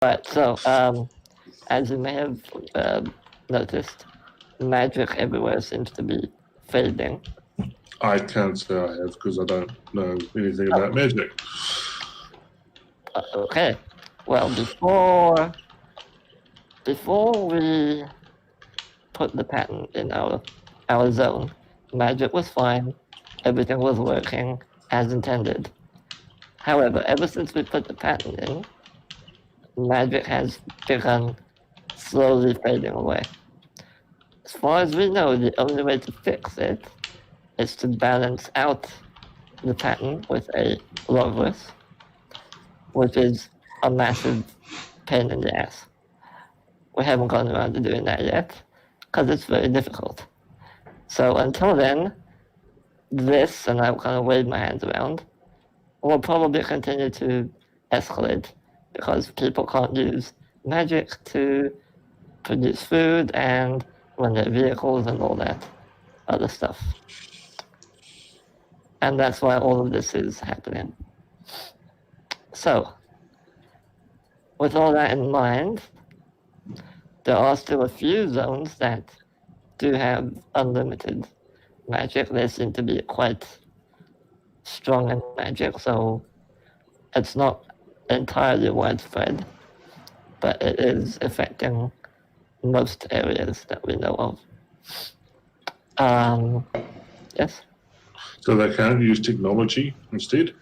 Right, so, as you may have noticed, magic everywhere seems to be fading. I can't say I have because I don't know anything about magic. Okay, well, before we put the pattern in our zone, magic was fine, everything was working as intended. However, ever since we put the pattern in, magic has begun slowly fading away. As far as we know, the only way to fix it is to balance out the pattern with a loveless, which is a massive pain in the ass. We haven't gone around to doing that yet, because it's very difficult. So until then, this, and I'll kind of wave my hands around, will probably continue to escalate, because people can't use magic to produce food and run their vehicles and all that other stuff. And that's why all of this is happening. So, with all that in mind, there are still a few zones that do have unlimited magic. They seem to be quite strong in magic, so it's not entirely widespread, but it is affecting most areas that we know of. Yes? So they can't use technology instead?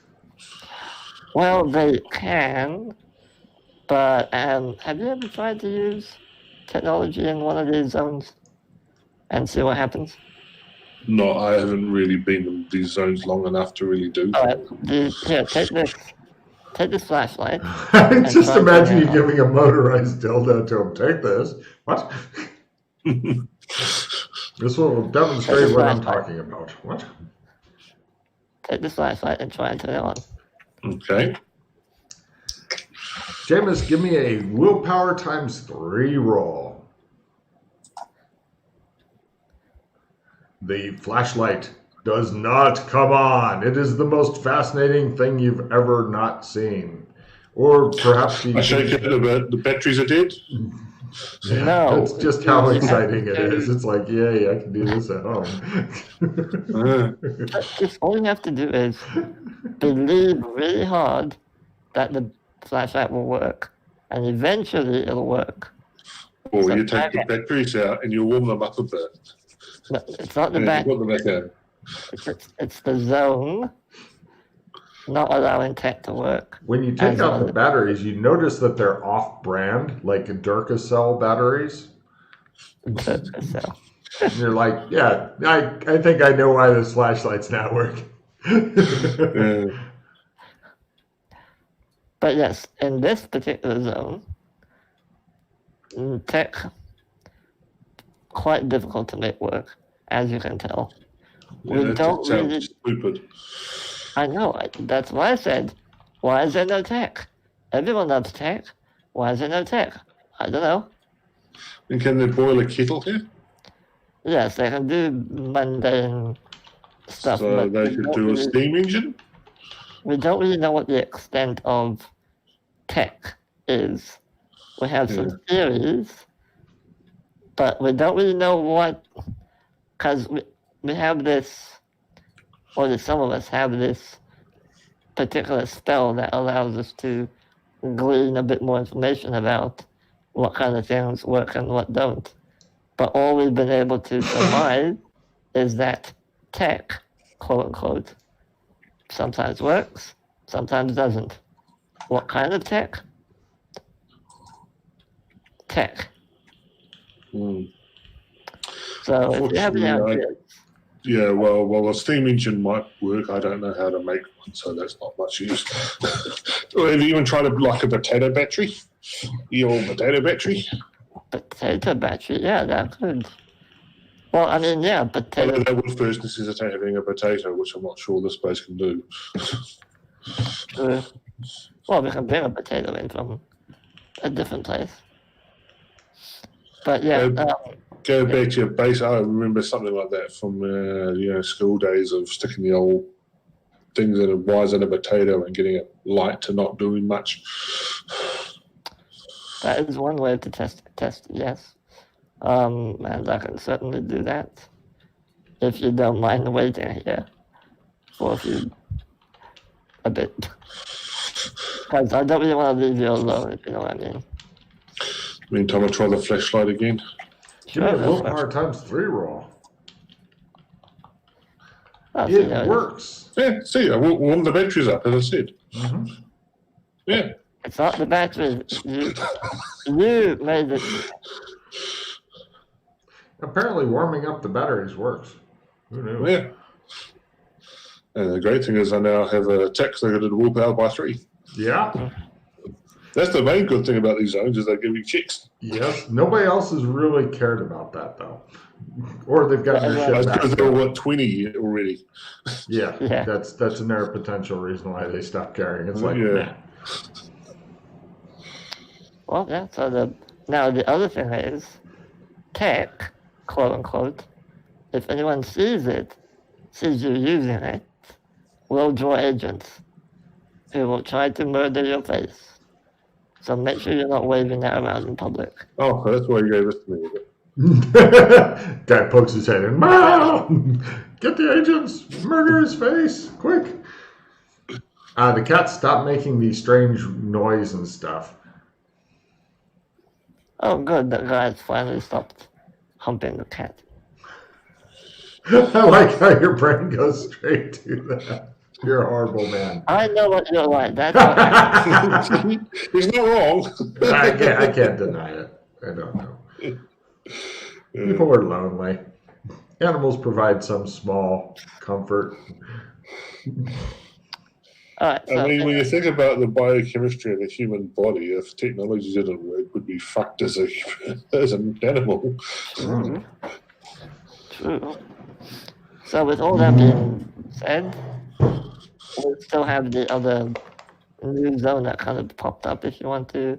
Well, they can, but have you ever tried to use technology in one of these zones and see what happens? No, I haven't really been in these zones long enough to really do. All right, here, take this flashlight. Just imagine you giving a motorized dildo to him. Take this. What? This will demonstrate what I'm talking about. What? Take this flashlight and try and turn it on. Okay. Jameis, give me a willpower times 3 roll. The flashlight does not come on. It is the most fascinating thing you've ever not seen. Or perhaps I shake it a bit. The batteries are dead. Yeah, No. That's just how exciting it is. It's like, yay, I can do this at home. Just all you have to do is believe really hard that the flashlight will work, and eventually it'll work. Or so you take the batteries out and you warm them up a bit. No, it's not the battery. It's the zone not allowing tech to work. When you take out the batteries, you notice that they're off-brand, like Duracell batteries. Duracell. And you're like, yeah, I think I know why this flashlight's not working. But yes, in this particular zone, tech quite difficult to make work, as you can tell. Yeah, we don't really. Stupid. I know. That's why I said, why is there no tech? Everyone loves tech. Why is there no tech? I don't know. And can they boil a kettle here? Yes, they can do mundane stuff. So they could do a steam engine? We don't really know what the extent of tech is. We have some theories, but we don't really know what, because we have this, or some of us have this particular spell that allows us to glean a bit more information about what kind of things work and what don't. But all we've been able to surmise is that tech, quote unquote, sometimes works, sometimes doesn't. What kind of tech? Tech. So if you have any ideas. Yeah, well, a steam engine might work. I don't know how to make one, so that's not much use. Have you even tried like a potato battery? Your potato battery? Potato battery, yeah, that could. Well, I mean, yeah, potato. That would first necessitate having a potato, which I'm not sure this place can do. Well, we can bring a potato in from a different place. But yeah. Go back to your base. I remember something like that from school days of sticking the old things in a wires in a potato and getting it light to not doing much. That is one way to test it, yes. And I can certainly do that. If you don't mind waiting here for a bit. Because I don't really want to leave you alone, if you know what I mean. Meantime, I'll try the flashlight again. Give me a Sure, willpower times 3 roll. I'll It works. Yeah, see, I warmed the batteries up, as I said. Mm-hmm. Yeah. It's not the battery. You made it. Apparently, warming up the batteries works. Who knew? Yeah. And the great thing is I now have a tax that I got to willpower by 3. Yeah. That's the main good thing about these zones is they give you checks. Yes. Nobody else has really cared about that, though. Or they've got their shit back. Because they're what, 20 already. Yeah. Yeah. That's another potential reason why they stopped caring. It's like, Yeah. Well, yeah, so now the other thing is, tech, quote unquote, if anyone sees you using it, will draw agents who will try to murder your face. So make sure you're not waving that around in public. Oh, that's why you gave this to me. Guy pokes his head in. Get the agents! Murder his face! Quick! The cat stopped making the strange noise and stuff. Oh, good, that guy's finally stopped humping the cat. I like how your brain goes straight to that. You're a horrible man. I know what you're like. That's what He's not wrong. I can't deny it. I don't know. People are lonely. Animals provide some small comfort. All right, so I mean, when you think about the biochemistry of the human body, if technology didn't work, we'd be fucked as an animal. True. So with all that being said, we still have the other new zone that kind of popped up if you want to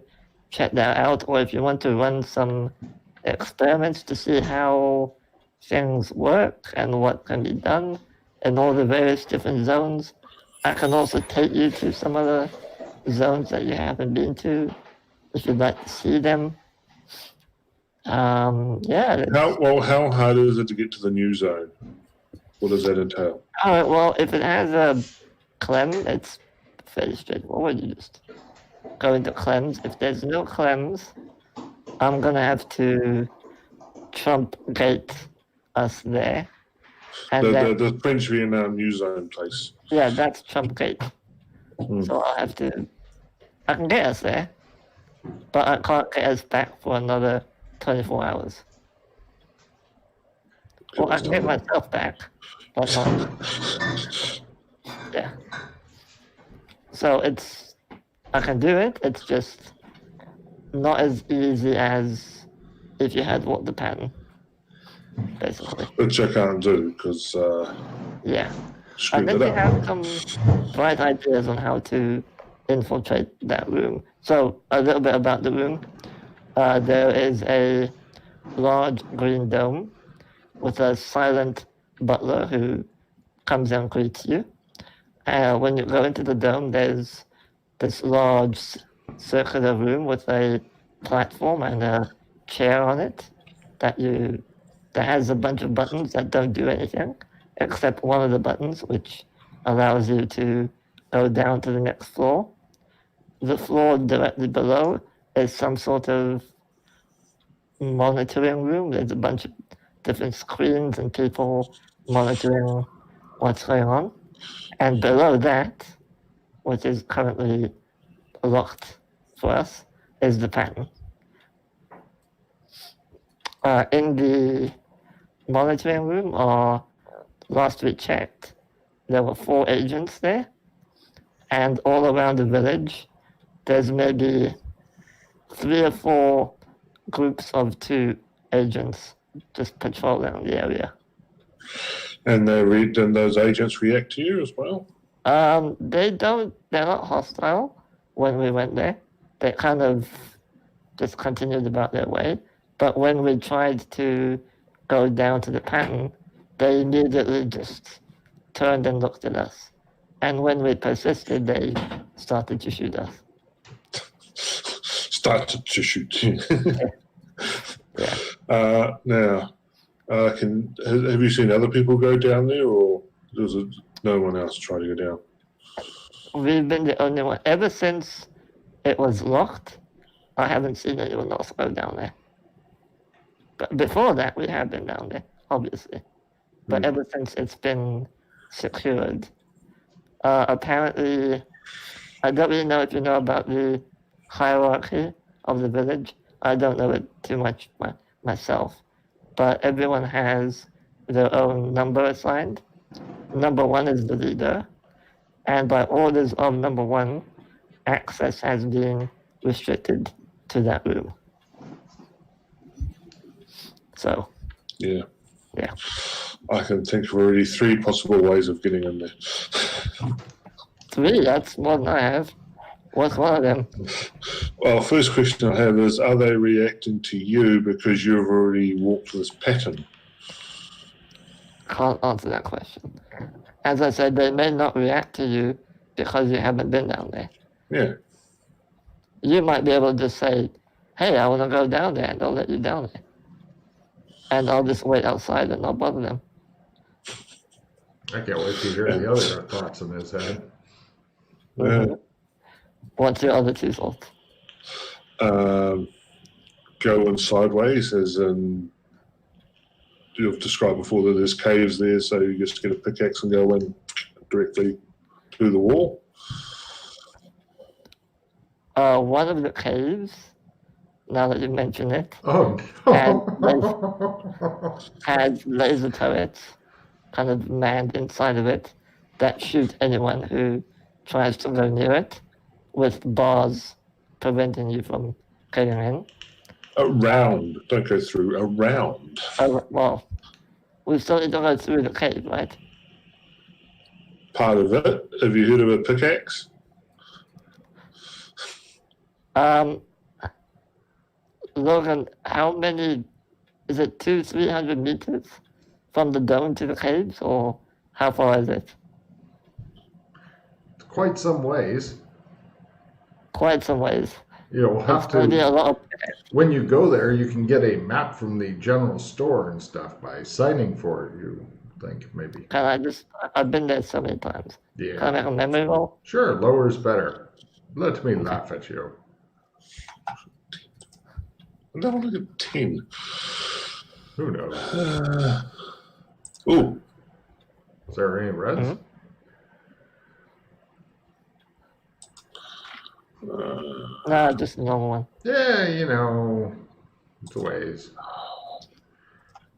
check that out, or if you want to run some experiments to see how things work and what can be done in all the various different zones. I can also take you to some other zones that you haven't been to if you'd like to see them. Yeah. How hard is it to get to the new zone? What does that entail? All right, well, if it has a clem, it's fairly straightforward. You just go into clems. If there's no clems, I'm going to have to trump gate us there. And The French Vietnam new zone place. Yeah, that's trump gate. So I can get us there, but I can't get us back for another 24 hours. Well, I can get myself back, but not. Yeah. So I can do it, it's just not as easy as if you had walked the pattern, basically. Which I can't do because Yeah. screwed And then it you up. have some bright ideas on how to infiltrate that room. So a little bit about the room. There is a large green dome with a silent butler who comes and greets you. When you go into the dome, there's this large circular room with a platform and a chair on it that has a bunch of buttons that don't do anything, except one of the buttons, which allows you to go down to the next floor. The floor directly below is some sort of monitoring room. There's a bunch of different screens and people monitoring what's going on. And below that, which is currently locked for us, is the pattern. In the monitoring room, last we checked, there were 4 agents there, and all around the village, there's maybe 3 or 4 groups of 2 agents just patrolling the area. And those agents react to you as well? They're not hostile when we went there. They kind of just continued about their way. But when we tried to go down to the pattern, they immediately just turned and looked at us. And when we persisted, they started to shoot us. started to shoot. Yeah. Now, have you seen other people go down there, or does it no one else try to go down? We've been the only one. Ever since it was locked, I haven't seen anyone else go down there. But before that, we have been down there, obviously. But ever since it's been secured, apparently, I don't really know if you know about the hierarchy of the village. I don't know it too much myself. But everyone has their own number assigned. Number 1 is the leader. And by orders of number 1, access has been restricted to that room. So, Yeah. yeah. I can think of already 3 possible ways of getting in there. 3, that's more than I have. What's one of them? Well, first question I have is, are they reacting to you because you've already walked this pattern? Can't answer that question. As I said, they may not react to you because you haven't been down there. Yeah. You might be able to just say, hey, I want to go down there, and they'll let you down there. And I'll just wait outside and not bother them. I can't wait to hear the other thoughts in his head. What's your other 2 thoughts? Going sideways, as in you've described before that there's caves there, so you just get a pickaxe and go in directly through the wall. One of the caves, now that you mention it, Oh, no. has laser turrets kind of manned inside of it that shoot anyone who tries to go near it, with bars preventing you from getting in. Around, don't go through, around. Well, we still need to go through the cave, right? Part of it. Have you heard of a pickaxe? Logan, how many, is it 200-300 meters from the dome to the caves, or how far is it? Quite some ways. Quite some ways. You'll have It's going to be a to, lot of, when you go there, you can get a map from the general store and stuff by signing for it, you think, maybe. I've been there so many times. Can I Yeah. make a memory roll? Sure, lower is better. Let me laugh at you. No, look at 10. Who knows? Oh, Is there any reds? No, just a normal one. Yeah, it's a ways.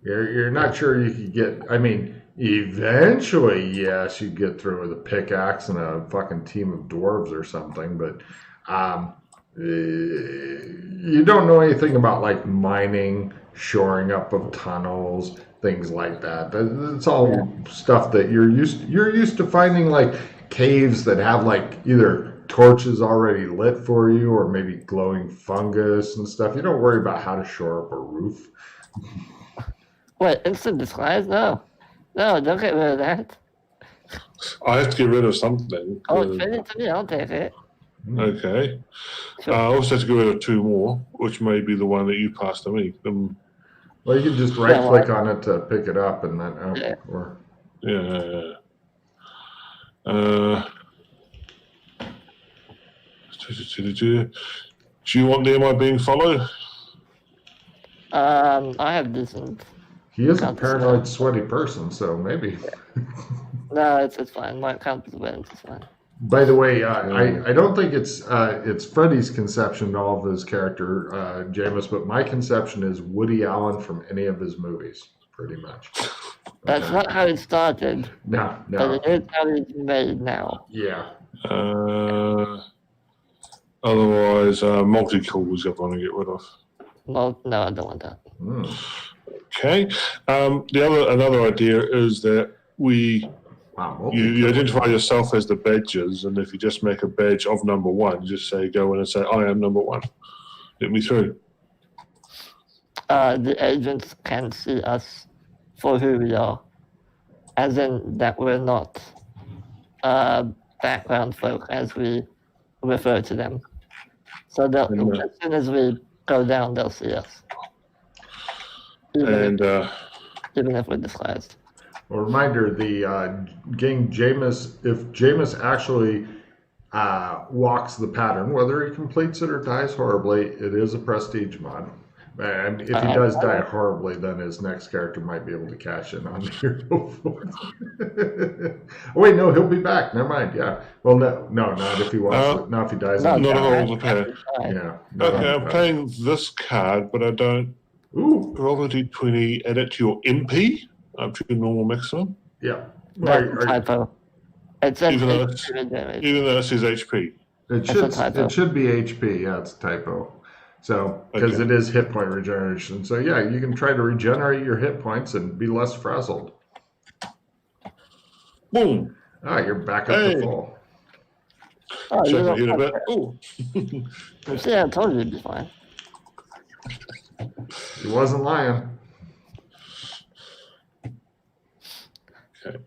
You're not sure you could get. I mean, eventually, yes, you'd get through with a pickaxe and a fucking team of dwarves or something. But you don't know anything about like mining, shoring up of tunnels, things like that. It's all stuff that you're used to finding, like caves that have like either torches already lit for you or maybe glowing fungus and stuff. You don't worry about how to shore up a roof. What, instant disguise? No, don't get rid of that. I have to get rid of something. Oh, send it to me, I'll take it. Okay. Sure. I also have to get rid of 2 more, which may be the one that you passed to me. Well, you can just right click on it to pick it up and then Yeah. or Yeah. Do you want the am I being followed? I have decent. he is a paranoid, sweaty person, so maybe. No, it's fine. My account is went, it's fine. By the way, I don't think it's Freddie's conception of his character, Jameis, but my conception is Woody Allen from any of his movies, pretty much. That's not how it started, No. but it is how it's made now. Yeah. Otherwise, multi-kill was the one to get rid of. No, I don't want that. Okay. Another idea is that you identify yourself as the badges, and if you just make a badge of number 1, just go in and say, I am number 1. Let me through. The agents can see us for who we are, as in that we're not background folk, as we refer to them. So they'll, And, as soon as we go down, they'll see us. Even if we're disguised. A reminder: the getting Jameis. If Jameis actually walks the pattern, whether he completes it or dies horribly, it is a prestige mod. And if he does die horribly, then his next character might be able to cash in on the hero force. Oh, wait, no, he'll be back. Never mind. Yeah. Well, no, not if he wants. Not if he dies. not on the all pattern. the pair. Yeah. Okay, I'm playing this card, but I don't. Ooh. Roll a d20, add it to your MP up to your normal maximum. Yeah. That's a typo. It says Even though it says HP. It should be HP. Yeah, it's a typo. So, because it is hit point regeneration. So, yeah, you can try to regenerate your hit points and be less frazzled. Boom. Ah, you're back up to full. Oh, Shake my head a bit. Ooh. See, I told you it'd be fine. He wasn't lying. Okay.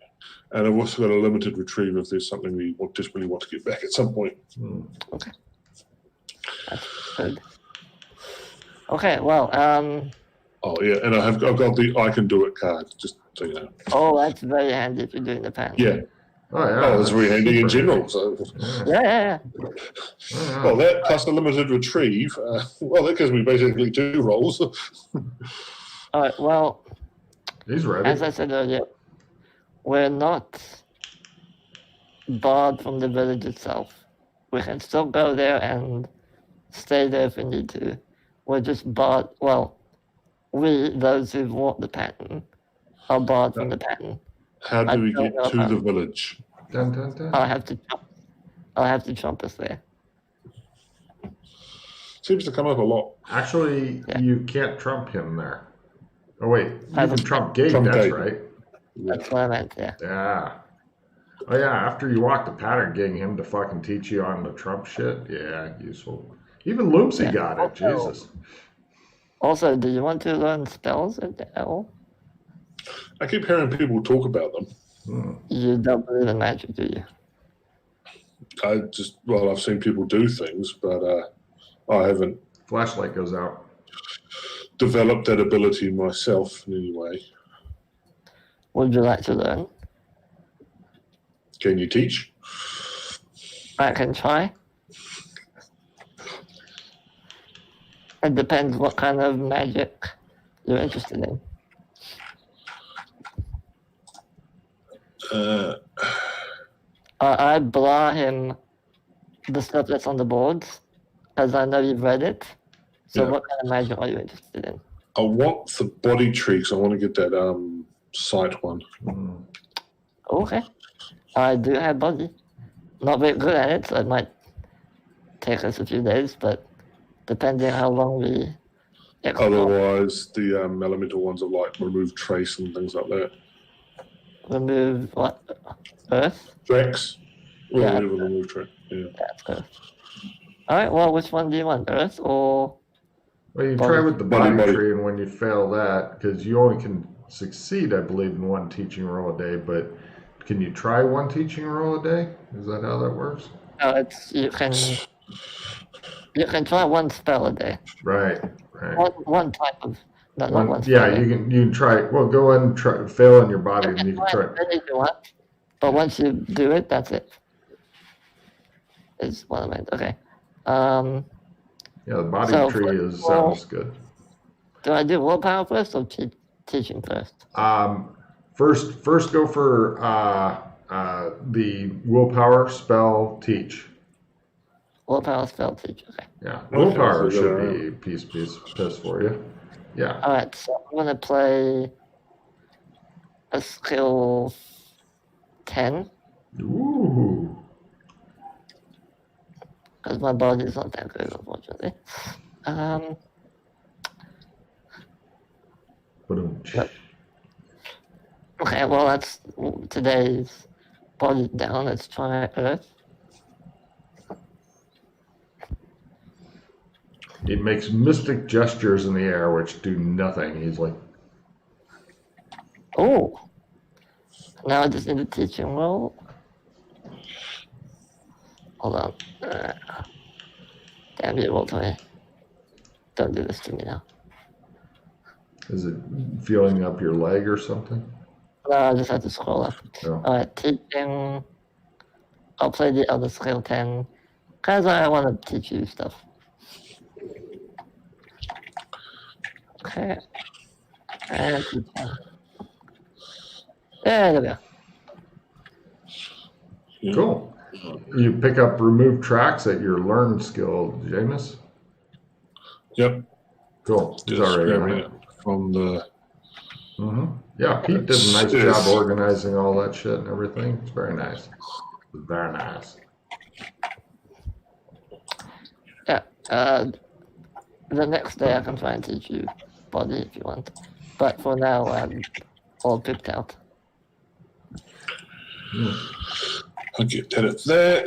And I've also got a limited retrieve if there's something we desperately want to get back at some point. Okay. That's good. Okay, well, Oh, yeah, and I've got the I can do it card, just so you know. Oh, that's very handy if you're doing the pen. Yeah. Oh, yeah. Oh, it's very handy in general. So. Yeah. Well, that plus the limited retrieve, that gives me basically 2 rolls. All right, well, he's ready. As I said earlier, we're not barred from the village itself. We can still go there and stay there if we need to. We're just barred, those who've walked the pattern, are barred from the pattern. How do we get to the village? Dun, dun, dun. I'll have to trump us there. Seems to come up a lot. Actually, you can't trump him there. Oh, wait. You can trump Gabe, Trump that's Gabe. right. That's what I meant, yeah. Yeah. Oh, yeah, after you walk the pattern, getting him to fucking teach you on the trump shit, yeah, useful. Even Loomsy got it, Jesus. Also, do you want to learn spells at all? I keep hearing people talk about them. You don't believe in magic, do you? I've seen people do things, but I haven't Flashlight goes out. developed that ability myself in any way. Would you like to learn? Can you teach? I can try. It depends what kind of magic you're interested in. I blah him the stuff that's on the boards, as I know you've read it. So what kind of magic are you interested in? I want the body tree because I want to get that sight one. Okay. I do have body. Not very good at it, so it might take us a few days, but depending how long we explore. Otherwise, the elemental ones are like remove trace and things like that. Remove what? Earth? Drax? Well, Yeah. remove trace. Yeah. That's Earth. Alright, well, which one do you want? Earth or... Well, you Body. try with the body Body. tree, and when you fail that, because you only can succeed, I believe, in 1 teaching roll a day, but can you try 1 teaching roll a day? Is that how that works? No, it's... You can try 1 spell a day. Right. One type of... No, not one spell. Yeah, you can try. Well, go ahead and try fail on your body, and you can try. If you want, but once you do it, that's it. Is what I meant. Okay. Yeah, the body So, tree sounds good. Do I do willpower first or teaching first? First go for the willpower spell teach. Willpower spell teach. Okay. Yeah, willpower should be piss for you. Yeah. All right. So I'm gonna play a skill 10 Ooh. because my body's not that good, unfortunately. Yep. Okay. Well, that's today's body down. Let's try Earth. He makes mystic gestures in the air which do nothing. He's like, Oh. Now I just need to teach him well. Hold on. Damn you, Walter. Don't do this to me now. Is it feeling up your leg or something? No, I just have to scroll up. No. Alright, teaching. I'll play the other skill 10. Because I want to teach you stuff. Okay. And teach them. There we go. Cool. You pick up remove tracks at your learn skill, Jameis? Yep. Cool. He's already on it. From the. Yeah, Pete did a nice job organizing all that shit and everything. It's very nice. Very nice. Yeah. The next day I can try and teach you body if you want. But for now, I'm all picked out. I'll get that up there.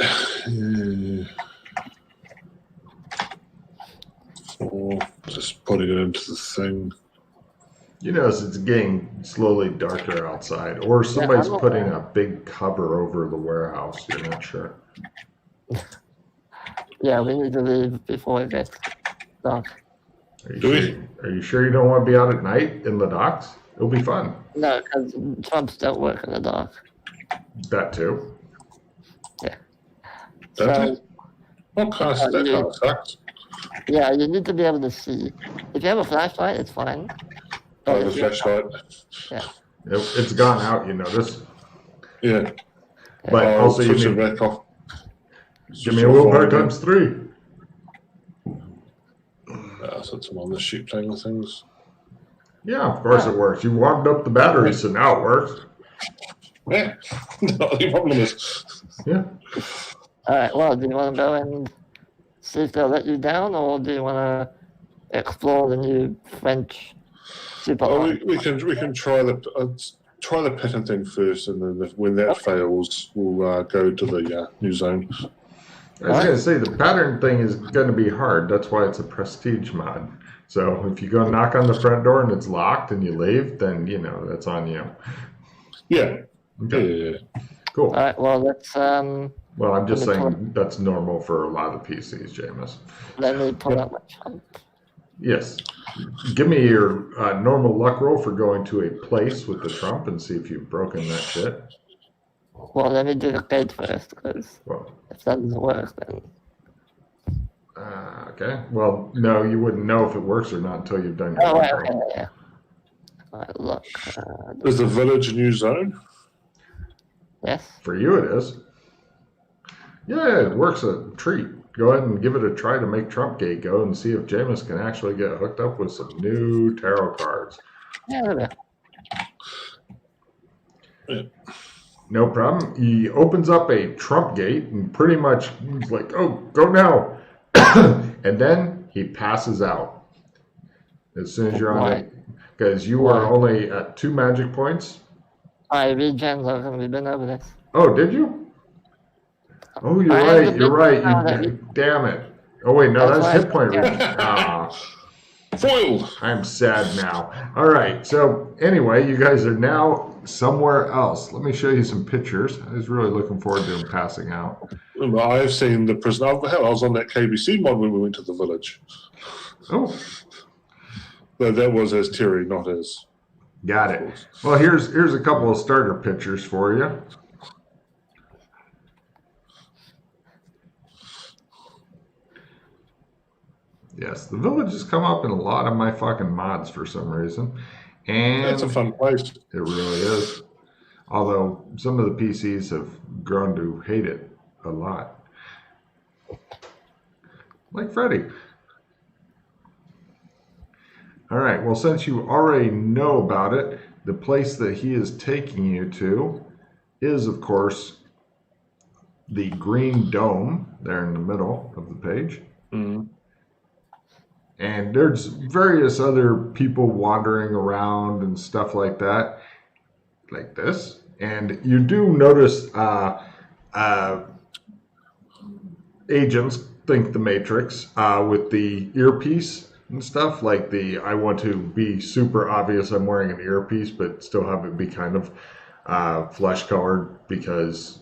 Just putting it into the thing. You notice it's getting slowly darker outside, or somebody's putting a big cover over the warehouse. You're not sure. Yeah, we need to leave before it gets dark. Are you sure you don't want to be out at night in the docks? It'll be fun. No, because Trumps don't work in the dark. That too. Yeah. That kind of sucks. Yeah, you need to be able to see. If you have a flashlight, it's fine. Oh, the flashlight. Yeah. It's gone out, you notice. Yeah. But also you need back off. Give me a willpower times 3. So it's on the sheep playing with things. Yeah, of course it works. You warmed up the battery, so now it works. Yeah. The problem is. Yeah. Alright, well, do you want to go and see if they'll let you down, or do you want to explore the new French supermarket? We can try the pattern thing first, and then when that fails, we'll go to the new zone. I was going to say, the pattern thing is going to be hard. That's why it's a prestige mod. So if you go knock on the front door and it's locked and you leave, then, that's on you. Yeah. Okay. Yeah. Cool. All right, well, let's... Well, I'm just saying that's normal for a lot of PCs, Jameis. Let me pull out my Trump. Yes. Give me your normal luck roll for going to a place with the Trump and see if you've broken that shit. Well, let me do the gate first, because if that doesn't work, then... Okay. Well, no, you wouldn't know if it works or not until you've done your luck roll. Okay, yeah. All right, look. Is the village a new zone? Yes. For you it is. Yeah, it works a treat. Go ahead and give it a try to make Trump Gate go and see if Jameis can actually get hooked up with some new tarot cards. Yeah. No problem. He opens up a Trump Gate and pretty much he's like, oh, go now. And then he passes out as soon as you're on it. Because you are only at 2 magic points. I regens over, we've been over this. Oh, did you? Oh, you're right. Damn it. Oh, wait, no, that's hit point regen. Foil! I'm sad now. All right, so anyway, you guys are now somewhere else. Let me show you some pictures. I was really looking forward to him passing out. I've seen the prison. Hell, I was on that KBC mod when we went to the village. Oh. But that was as Terry, not as... Got it. Well, here's a couple of starter pictures for you. Yes, the village has come up in a lot of my fucking mods for some reason. And it's a fun place. It really is. Although some of the PCs have grown to hate it a lot. Like Freddy. All right, well, since you already know about it, the place that he is taking you to is, of course, the green dome there in the middle of the page. Mm-hmm. And there's various other people wandering around and stuff like that, like this. And you do notice agents think the Matrix with the earpiece and stuff, like I want to be super obvious I'm wearing an earpiece, but still have it be kind of flesh colored because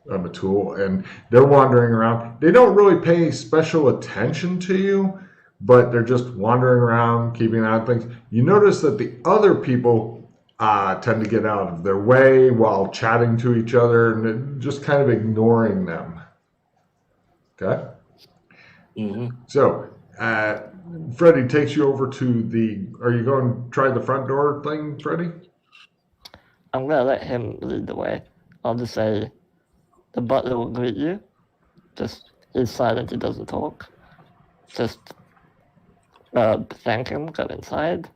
a tool, and they're wandering around. They don't really pay special attention to you, but they're just wandering around, keeping an eye on things. You notice that the other people tend to get out of their way while chatting to each other and just kind of ignoring them. Okay? Mm-hmm. So, Freddie takes you over to are you going to try the front door thing, Freddie? I'm going to let him lead the way. I'll just say, the butler will greet you. Just, he's silent, he doesn't talk. Just thank him, go inside.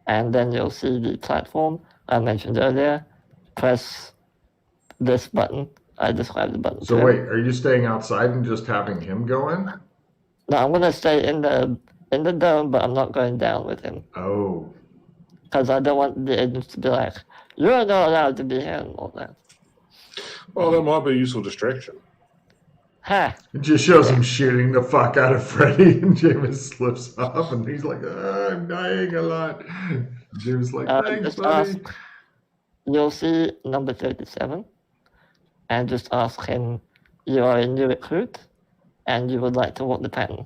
And then you'll see the platform I mentioned earlier. Press this button. I described the button. So wait, are you staying outside and just having him go in? No, I'm going to stay in the dome, but I'm not going down with him. Oh. Because I don't want the agents to be like, you're not allowed to be here and all that. Well, that might be a useful distraction. Ha! It just shows him shooting the fuck out of Freddy, and James slips off, and he's like, I'm dying a lot. James is like, thanks, just buddy. You'll see number 37, and just ask him, you are a new recruit, and you would like to walk the pattern.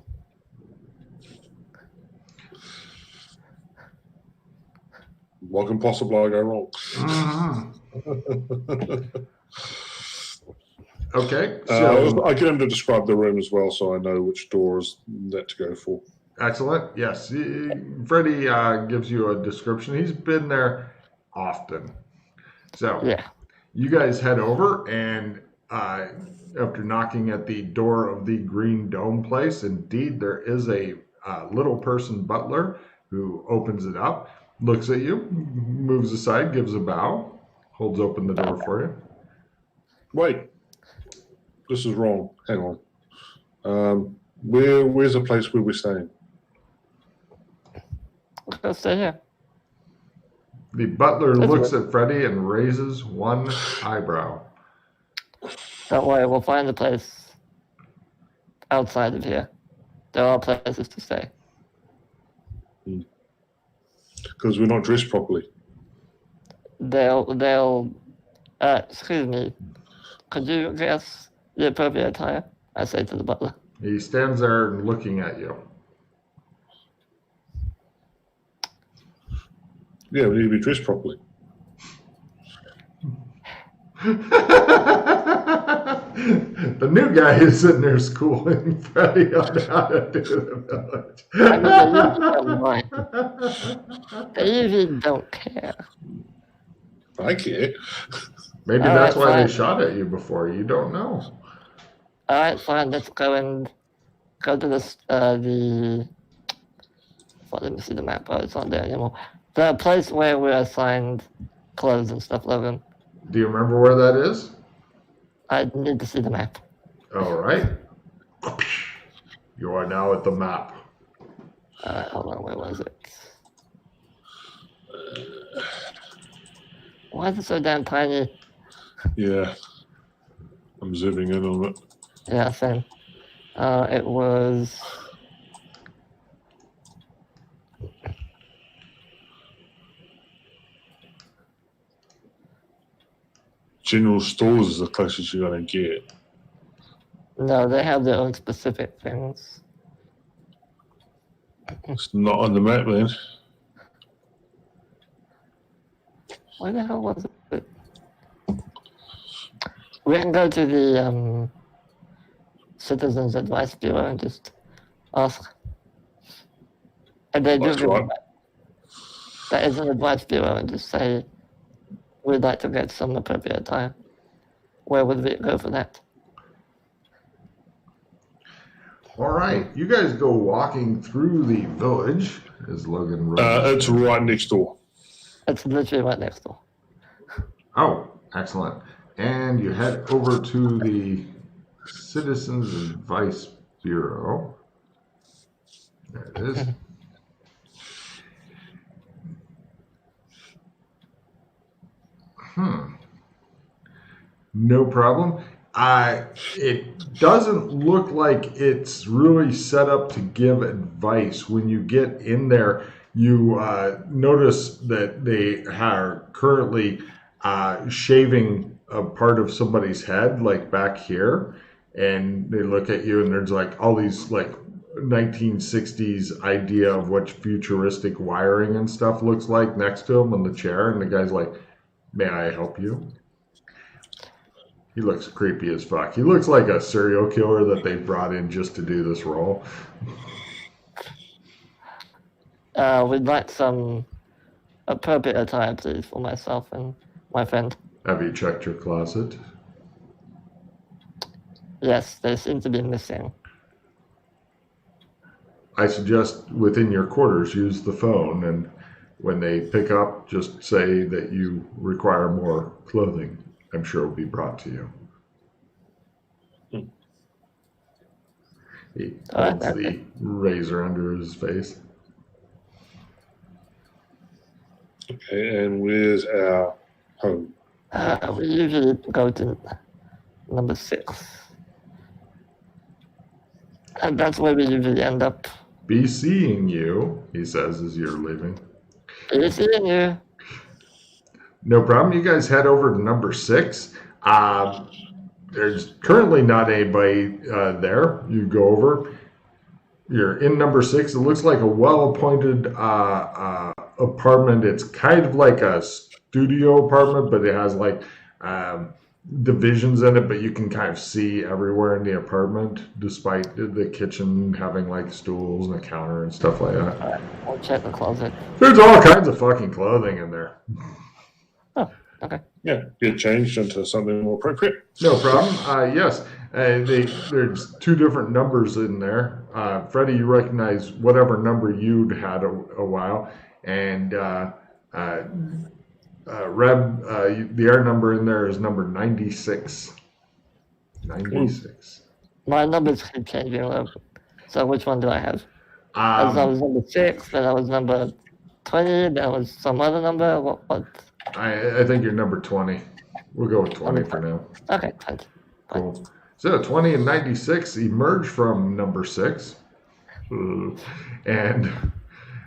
What can possibly go wrong? Mm-hmm. Okay, so I get him to describe the room as well, so I know which door is that to go for. Excellent. Yes, Freddie gives you a description. He's been there often. So Yeah. You guys head over, and after knocking at the door of the Green Dome place, indeed there is a little person butler who opens it up, looks at you, moves aside, gives a bow, holds open the door for you. Wait, this is wrong. Hang on. Where's the place where we're staying? Let's stay here. The butler looks at Freddie and raises one eyebrow. Don't worry, we'll find a place outside of here. There are places to stay. Because we're not dressed properly. They'll excuse me, could you guess the appropriate attire? I say to the butler. He stands there looking at you. Yeah, we need to be dressed properly. The new guy is sitting there schooling Freddie on how to do the village. They usually don't care. I care. Maybe that's why they shot at you before. You don't know. All right, fine. Let's go to this well, let me see the map. Oh, it's not there anymore. The place where we're assigned clothes and stuff, Logan. Do you remember where that is? I need to see the map. All right. You are now at the map. Hold on, where was it? Why is it so damn tiny? Yeah. I'm zooming in on it. Yeah, same. It was... General stores is the closest you're going to get. No, they have their own specific things. It's not on the map, then. Where the hell was it? We can go to the Citizens Advice Bureau and just ask. And they do That's give right. that is an advice bureau and just say, we'd like to get some appropriate attire. Where would we go for that? All right. You guys go walking through the village as Logan runs. It's right next door. It's literally right next door. Oh, excellent. And you head over to the Citizens Advice Bureau. There it is. No problem. It doesn't look like it's really set up to give advice. When you get in there, you notice that they are currently shaving a part of somebody's head, like back here, and they look at you, and there's like all these like 1960s idea of what futuristic wiring and stuff looks like next to him on the chair, and the guy's like, "May I help you?" He looks creepy as fuck. He looks like a serial killer that they brought in just to do this role. We'd like some appropriate attire, please, for myself and my friend. Have you checked your closet? Yes, they seem to be missing. I suggest within your quarters use the phone, and when they pick up, just say that you require more clothing. I'm sure it will be brought to you. He holds the razor under his face. Okay, and where's our home? We usually go to number 6. And that's where we usually end up. Be seeing you, he says as you're leaving. Be seeing you. No problem. You guys head over to number 6. There's currently not anybody there. You go over. You're in number 6. It looks like a well-appointed apartment. It's kind of like a studio apartment, but it has like divisions in it, but you can kind of see everywhere in the apartment, despite the kitchen having like stools and a counter and stuff like that. Alright, I'll check the closet. There's all kinds of fucking clothing in there. Oh, okay. Yeah, get changed into something more appropriate. No problem. Yes, there's 2 different numbers in there. Freddie, you recognize whatever number you'd had a while, and Reb, the air number in there is number 96. 96. My numbers keep changing. So which one do I have? I was number 6, then I was number 20, then I was some other number. What? I think you're number 20. We'll go with 20 for now. Okay, 20. Cool. So 20 and 96 emerge from number 6 and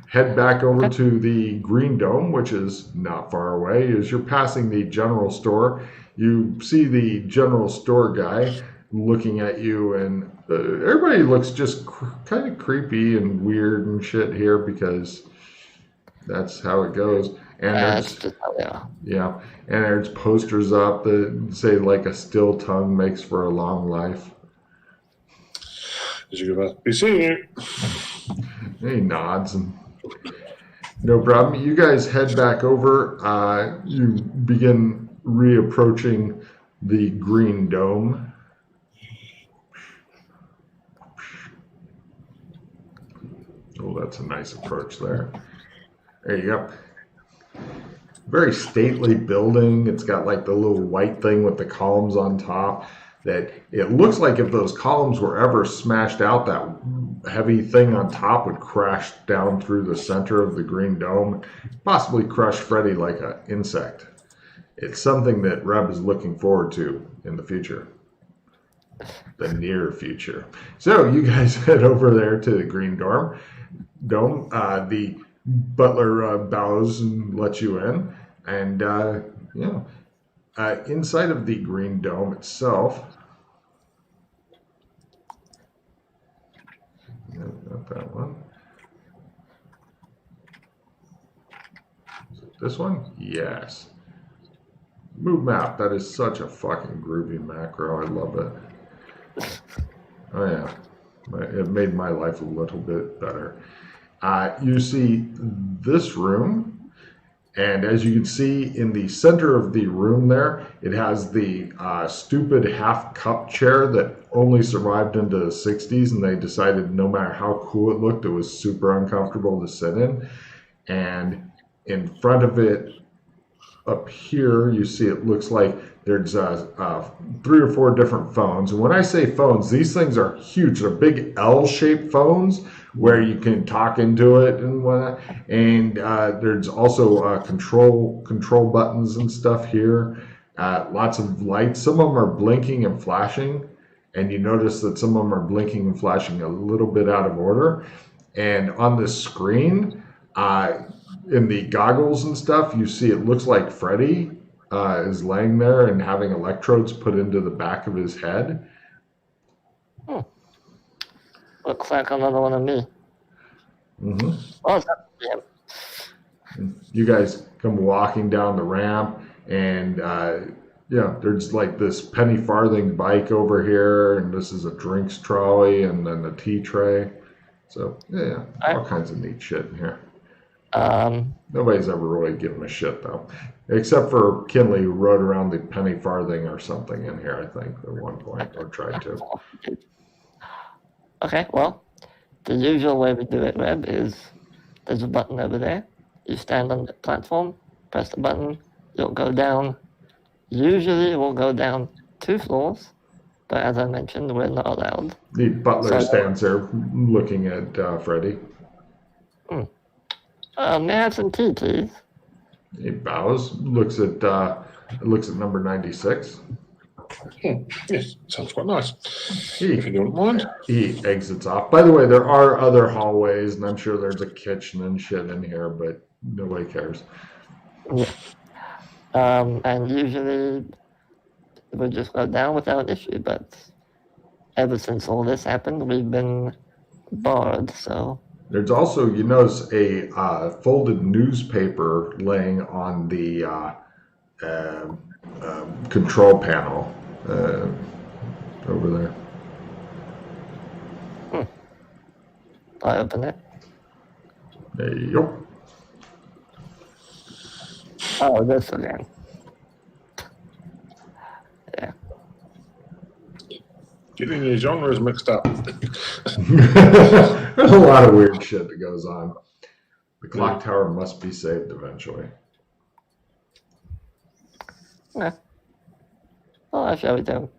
head back over to the Green Dome, which is not far away. As you're passing the general store, you see the general store guy looking at you, and everybody looks just kind of creepy and weird and shit here because that's how it goes. And That's just how they are. yeah, and there's posters up that say like a still tongue makes for a long life. As you go back, be seeing you. He nods and no problem. You guys head back over. You begin reapproaching the Green Dome. Oh, that's a nice approach there. There you go. Very stately building. It's got like the little white thing with the columns on top that it looks like if those columns were ever smashed out, that heavy thing on top would crash down through the center of the Green Dome, possibly crush Freddy like an insect. It's something that Reb is looking forward to in the future. The near future. So you guys head over there to the Green Dome. The butler bows and lets you in, and inside of the Green Dome itself, no, not that one. Is it this one? Yes. Move map. That is such a fucking groovy macro. I love it. Oh yeah, it made my life a little bit better. You see this room, and as you can see in the center of the room there, it has the stupid half-cup chair that only survived into the 60s, and they decided no matter how cool it looked, it was super uncomfortable to sit in. And in front of it, up here, you see it looks like there's 3 or 4 different phones. And when I say phones, these things are huge. They're big L-shaped phones where you can talk into it and whatnot. And there's also control buttons and stuff here. Lots of lights. Some of them are blinking and flashing. And you notice that some of them are blinking and flashing a little bit out of order. And on the screen, in the goggles and stuff, you see it looks like Freddy is laying there and having electrodes put into the back of his head. Looks like another one of me. Mm-hmm. Oh, it's not him. You guys come walking down the ramp, and there's like this penny farthing bike over here, and this is a drinks trolley, and then the tea tray. So all kinds of neat shit in here. Nobody's ever really given a shit though, except for Kinley, who rode around the penny farthing or something in here, I think, at one point, or tried to. Okay, well, the usual way we do it, Reb, is there's a button over there. You stand on the platform, press the button, you'll go down. Usually it will go down 2 floors, but as I mentioned, we're not allowed. The butler stands there looking at Freddy. May I have some tea, please? He bows, looks at number 96. Yes, sounds quite nice. If you don't mind. He exits off. By the way, there are other hallways, and I'm sure there's a kitchen and shit in here, but nobody cares. Yeah. And usually we just go down without issue, but ever since all this happened, we've been barred, so... There's also, you notice, a folded newspaper laying on the control panel over there. I open it. There you go. Oh, this again. Yeah. Getting your genres mixed up. There's a lot of weird shit that goes on. The clock tower must be saved eventually. Yeah. Well, actually, we do.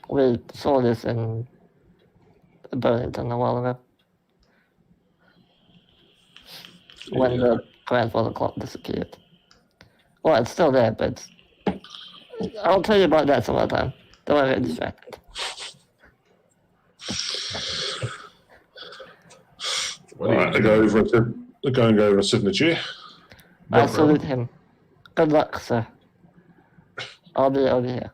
We saw this in Burlington a while ago. When the grandfather clock disappeared. Well, it's still there, but I'll tell you about that some other time. Don't want to get distracted. All right, they go over and sit in the chair. I salute him. Good luck, sir. I'll be over here.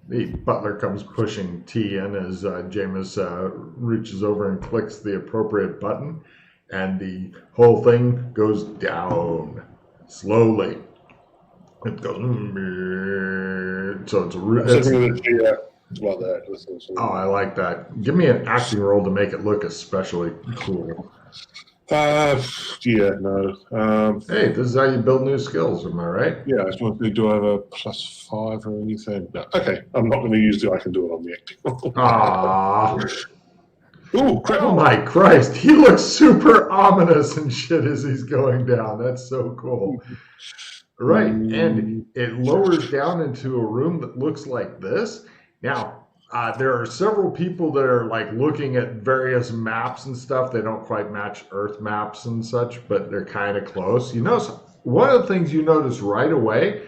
The butler comes pushing tea in as Jameis reaches over and clicks the appropriate button, and the whole thing goes down slowly. It goes. So it's Like that. Oh, I like that. Give me an acting role to make it look especially cool. No. Hey, this is how you build new skills, am I right? Yeah, I just want to do I have a +5 or anything? No. Okay, I'm not going to use it. I can do it on the acting. Ah. Ooh, crap. Oh my Christ, he looks super ominous and shit as he's going down. That's so cool. Right, and it lowers down into a room that looks like this. Now, there are several people that are like looking at various maps and stuff. They don't quite match Earth maps and such, but they're kind of close. You notice one of the things you notice right away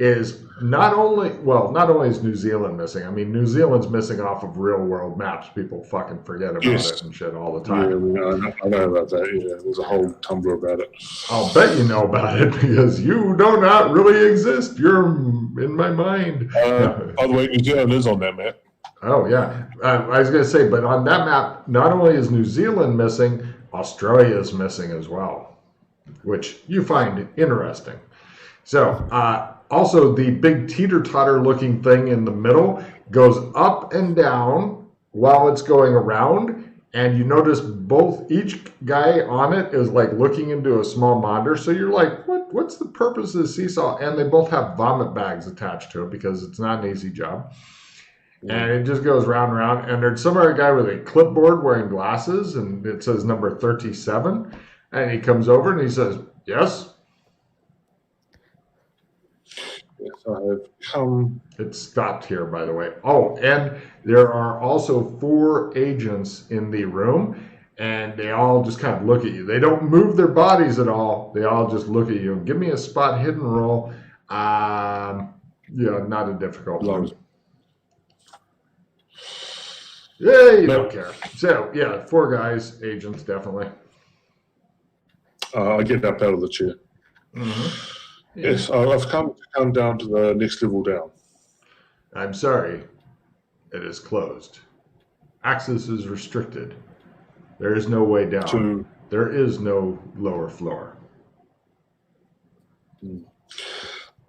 is not only is New Zealand missing. I mean, New Zealand's missing off of real world maps. People fucking forget about it and shit all the time. Yeah, I know about that. Yeah, there's a whole Tumblr about it. I'll bet you know about it because you do not really exist. You're in my mind. By the way, New Zealand is on that map. Oh, yeah. I was going to say, but on that map, not only is New Zealand missing, Australia is missing as well, which you find interesting. So, also, the big teeter-totter looking thing in the middle goes up and down while it's going around, and you notice each guy on it is like looking into a small monitor. So you're like, what's the purpose of the seesaw? And they both have vomit bags attached to it because it's not an easy job. And it just goes round and round. And there's some other guy with a clipboard wearing glasses, and it says number 37. And he comes over and he says, yes. Yes, I have come. It stopped here, by the way. Oh, and there are also 4 agents in the room, and they all just kind of look at you. They don't move their bodies at all. They all just look at you. Give me a spot hidden roll. Not a difficult one. Yeah, you don't care. So, 4 guys, agents, definitely. I get up out of the chair. Mm-hmm. Yes, I've come down to the next level down. I'm sorry. It is closed. Access is restricted. There is no way down. There is no lower floor.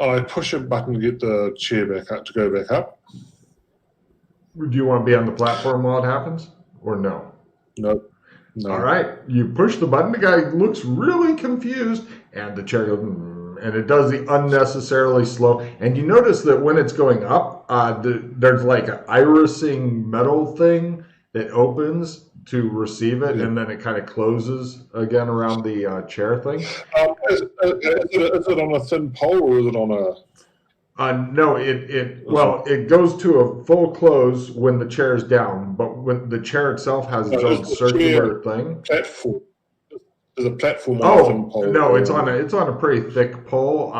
I push a button to get the chair back up, to go back up. Do you want to be on the platform while it happens? Or no? No. All right. You push the button. The guy looks really confused. And the chair goes, and it does the unnecessarily slow. And you notice that when it's going up, there's like an irising metal thing that opens to receive it, and then it kind of closes again around the chair thing. Is it on a thin pole or is it on a... No, it goes to a full close when the chair is down, but when the chair itself has its own circular thing. Platform. There's a platform on a thin pole. No, it's on a pretty thick pole.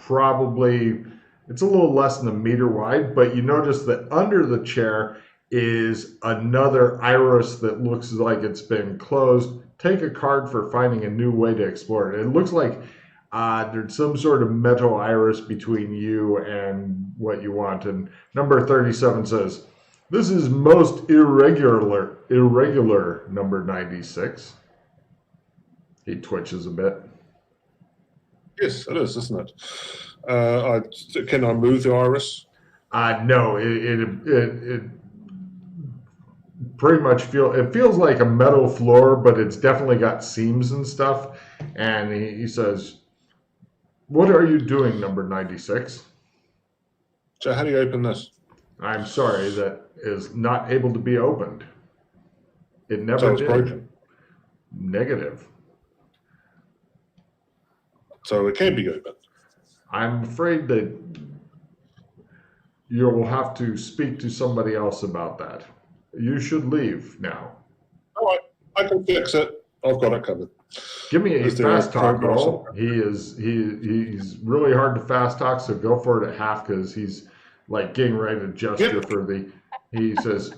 Probably it's a little less than a meter wide, but you notice that under the chair is another iris that looks like it's been closed. Take a card for finding a new way to explore it. It looks like there's some sort of metal iris between you and what you want. And number 37 says, "This is most irregular number 96. He twitches a bit. Yes, it is, isn't it? Can I move the iris? No, it pretty much feels like a metal floor, but it's definitely got seams and stuff. And he says, "What are you doing, number 96? So how do you open this?" "I'm sorry, that is not able to be opened. It never So it's did." broken. "Negative. So it can be opened. I'm afraid that you'll have to speak to somebody else about that. You should leave now." All right, I can fix it. I've got it covered. Give me a Is there fast a talk program roll. He's really hard to fast talk, so go for it at half because he's like getting ready to gesture for the. He says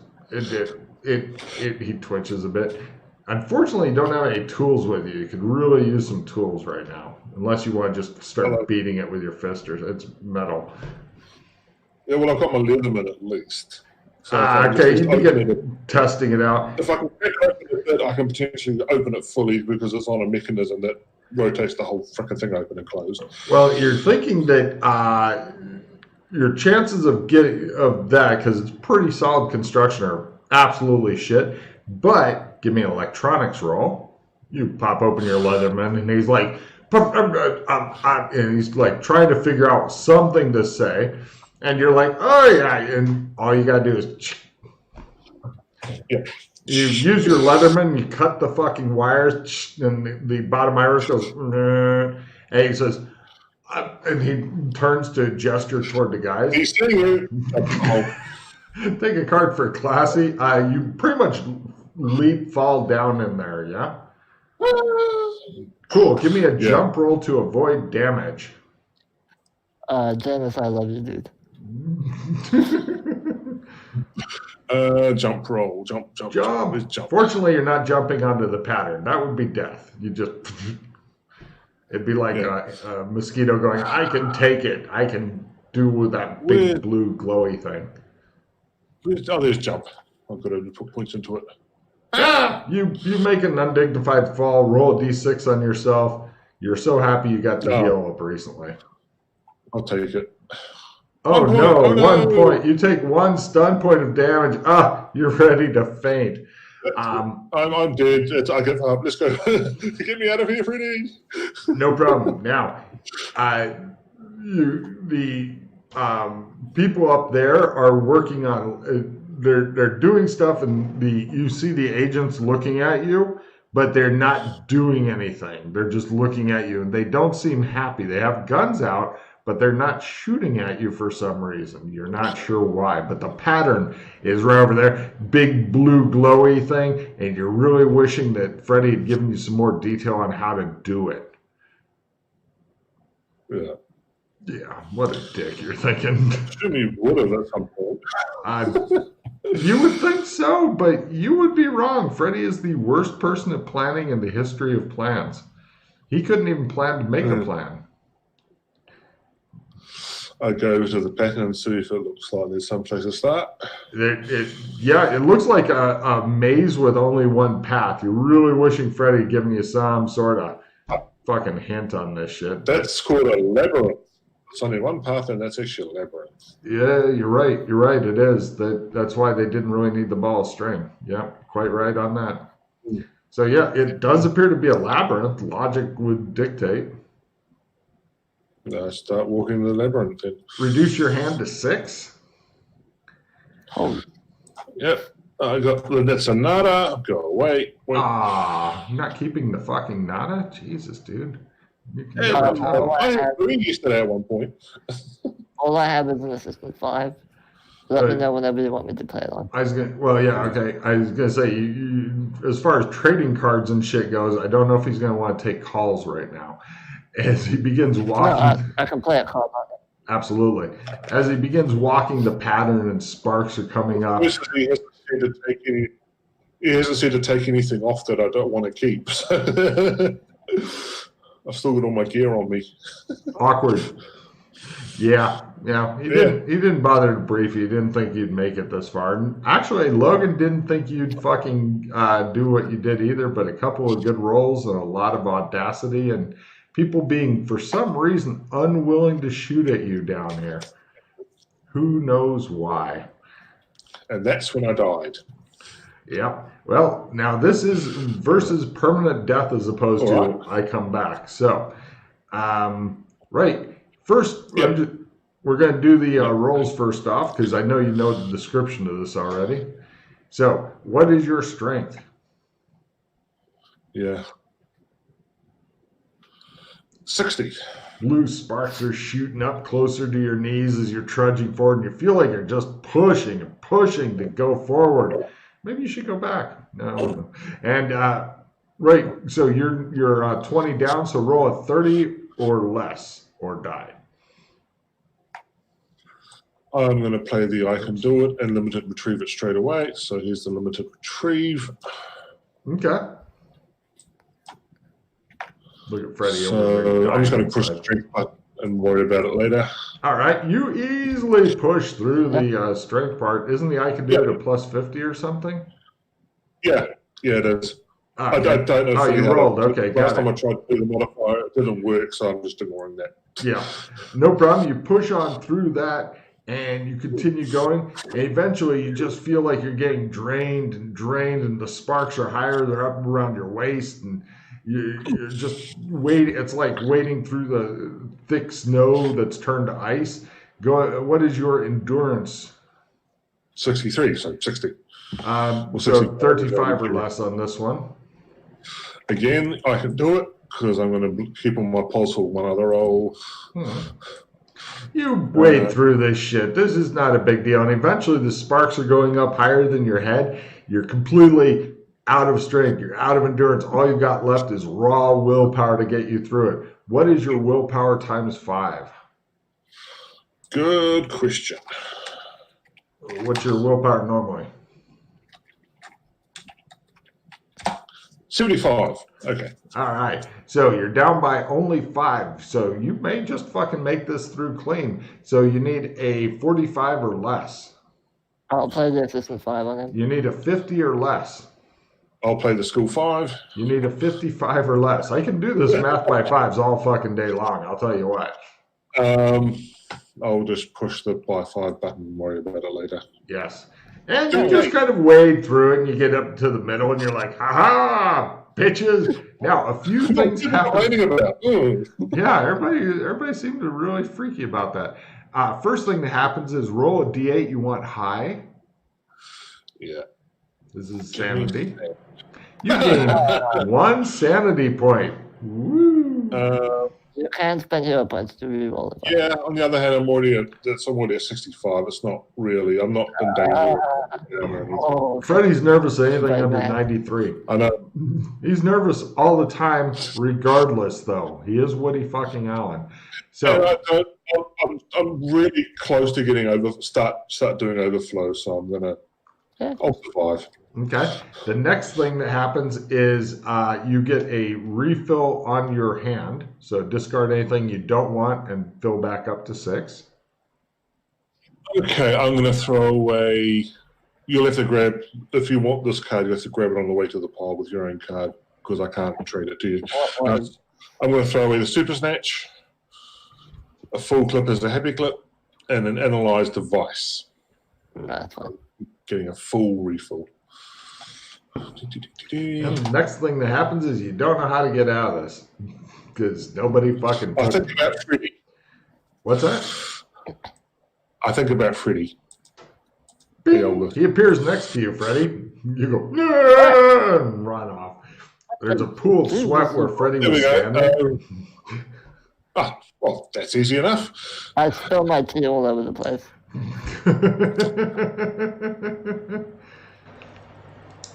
he twitches a bit. Unfortunately, you don't have any tools with you. You could really use some tools right now, unless you want to just start beating it with your fist. It's metal. Yeah, well, I've got my Leatherman at least. So okay, you begin testing it out. If I can open it, I can potentially open it fully because it's on a mechanism that rotates the whole frickin' thing open and closed. Well, you're thinking that your chances of getting that, because it's pretty solid construction, are absolutely shit. But give me an electronics roll. You pop open your Leatherman, and he's like, and he's like trying to figure out something to say. And you're like, "Oh yeah," and all you gotta do is you use your Leatherman, you cut the fucking wires, and the bottom iris goes, and he says, and he turns to gesture toward the guys. He's sitting here. Take a card for classy. You pretty much fall down in there, yeah? Cool. Give me a jump roll to avoid damage. Janice, I love you, dude. Jump roll. Jump. Fortunately, you're not jumping onto the pattern. That would be death. You just... It'd be like a mosquito going, "I can take it. I can do with that big blue glowy thing." Oh, there's jump. I've got to put points into it. You make an undignified fall. Roll a d6 on yourself. You're so happy you got the heal up recently. I'll take it. Oh no, 1 point. You take 1 stun point of damage. You're ready to faint. I'm dead. I give up. Let's go. Get me out of here, Freddy. No problem. Now, the people up there are working on. They're doing stuff, and you see the agents looking at you, but they're not doing anything. They're just looking at you, and they don't seem happy. They have guns out, but they're not shooting at you for some reason. You're not sure why, but the pattern is right over there. Big blue glowy thing, and you're really wishing that Freddy had given you some more detail on how to do it. Yeah, what a dick you're thinking. Jimmy would have at some point. You would think so, but you would be wrong. Freddy is the worst person at planning in the history of plans. He couldn't even plan to make a plan. I go to the pattern and see if it looks like there's some place to start. It looks like a maze with only one path. You're really wishing Freddy'd given you some sort of fucking hint on this shit. That's called a labyrinth. It's only one path, and that's actually a labyrinth. Yeah, you're right. You're right. It is. That's why they didn't really need the ball of string. Yeah, quite right on that. So yeah, it does appear to be a labyrinth. Logic would dictate. Start walking the labyrinth then. Reduce your hand to 6. Oh, Yep. I got that's a nada. Go away. Wait. You're not keeping the fucking nada? Jesus, dude. You can Hey, never tell. I used to that at one point. all I have is an assistant 5. Let me know whenever you want me to play it on. I was gonna say, you, as far as trading cards and shit goes, I don't know if he's gonna want to take calls right now. As he begins walking, No, I can play a card on it. absolutely. As he begins walking, the pattern and sparks are coming up. He hasn't said to take anything off that I don't want to keep. So I've still got all my gear on me. Awkward. Yeah. He didn't bother to brief you. He didn't think you'd make it this far. And actually, Logan didn't think you'd fucking do what you did either. But a couple of good rolls and a lot of audacity and people being, for some reason, unwilling to shoot at you down here. Who knows why? And that's when I died. Yeah. Well, now this is versus permanent death as opposed to I come back. So, right. First, we're going to do the rolls first off because I know you know the description of this already. So, what is your strength? Yeah. 60. Blue sparks are shooting up closer to your knees as you're trudging forward, and you feel like you're just pushing and pushing to go forward. Maybe you should go back. No. And right, so you're 20 down, so roll a 30 or less or die. I'm going to play the I can do it and limited retrieve it straight away. So here's the limited retrieve. Okay. Look at Freddy. So I'm just going to push the strength button and worry about it later. All right, you easily push through the strength part. Isn't the I can do it a plus 50 or something? Yeah, it is. I don't know. Oh, you rolled. Okay, got Last time it. I tried to do the modifier, it didn't work, so I'm just ignoring that. Yeah, no problem. You push on through that, and you continue going. And eventually, you just feel like you're getting drained, and the sparks are higher. They're up around your waist, and you're just waiting. It's like wading through the thick snow that's turned to ice. What is your endurance? 63, so 60. So 35 or less on this one. Again, I can do it because I'm going to keep on my pulse for one other roll. You wade through this shit. This is not a big deal. And eventually the sparks are going up higher than your head. You're completely out of strength. You're out of endurance. All you've got left is raw willpower to get you through it. What is your willpower times 5? Good question. What's your willpower normally? 75. Okay. All right. So you're down by only 5. So you may just fucking make this through clean. So you need a 45 or less. I'll play the assistant 5 on him. You need a 50 or less. I'll play the school 5. You need a 55 or less. I can do this math by 5s all fucking day long. I'll tell you what. I'll just push the by 5 button and worry about it later. Yes. And you just kind of wade through it and you get up to the middle and you're like, ha-ha, bitches. Now, a few things happen. Yeah, everybody seemed to really freaky about that. First thing that happens is roll a d8 you want high. Yeah. This is sanity. You gain 1 sanity point. Woo. You can spend hero points to reroll it. Yeah, on the other hand, I'm already at 65. It's not really. I'm not in danger. Freddy's nervous at anything under 93. I know. He's nervous all the time, regardless, though. He is Woody fucking Allen. So I'm really close to getting start doing overflow, so I'm gonna. I'll survive. Okay. The next thing that happens is you get a refill on your hand. So discard anything you don't want and fill back up to 6. Okay, I'm going to throw away. You'll have to grab, if you want this card, you have to grab it on the way to the pile with your own card, because I can't trade it to you. I'm going to throw away the Super Snatch, a full clip as a happy clip, and an analyze device. No, that's fine. Getting a full refill. And the next thing that happens is you don't know how to get out of this. Because nobody fucking... I think about Freddy. What's that? I think about Freddy. He appears next to you, Freddy. You go, "No!" and run off. There's a pool of sweat where Freddy was standing. Well, that's easy enough. I spill my tea all over the place.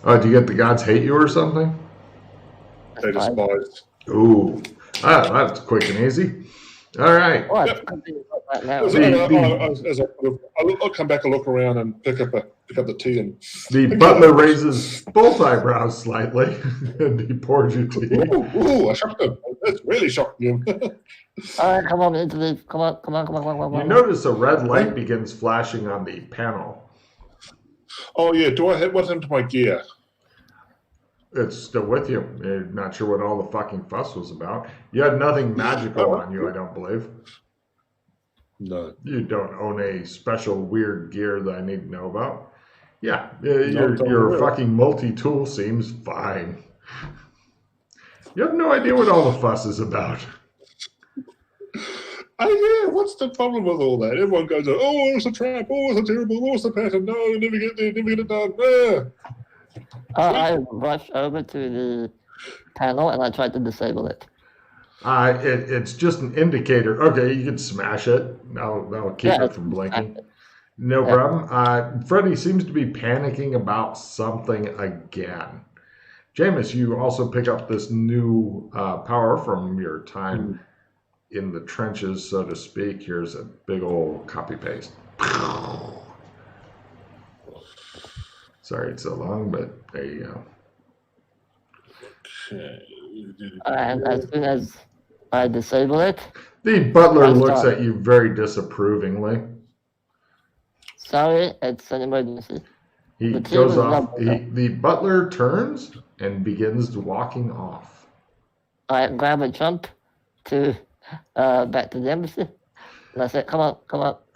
Oh, did you get the gods hate you or something? They despise. Ooh. That's quick and easy. All right. What? Yep. Right now. I'll come back and look around and pick up the tea. And The butler raises both eyebrows slightly, and he pours you tea. Ooh, I shocked him. That's really shocked him. All right, come on, into the. Come on. You notice a red light begins flashing on the panel. Oh, yeah. Do I hit what's into my gear? It's still with you. You're not sure what all the fucking fuss was about. You had nothing magical on you, I don't believe. No. You don't own a special weird gear that I need to know about. Yeah, your fucking multi-tool seems fine. You have no idea what all the fuss is about. Oh, yeah, what's the problem with all that? Everyone goes, oh, it's a trap, oh, it's a terrible, oh, it's a pattern, no, never get there, never get it done. I rushed over to the panel and I tried to disable it. It's just an indicator. Okay, you can smash it. That'll keep it from blinking. No problem. Freddy seems to be panicking about something again. Jameis, you also pick up this new power from your time in the trenches, so to speak. Here's a big old copy paste. Sorry it's so long, but there you go. Okay. And as soon as I disable it, The butler looks at you very disapprovingly. sorry, it's an emergency. He The tea goes was off. lovely. The butler turns and begins walking off. I grab a jump to back to the embassy. And I said, come on.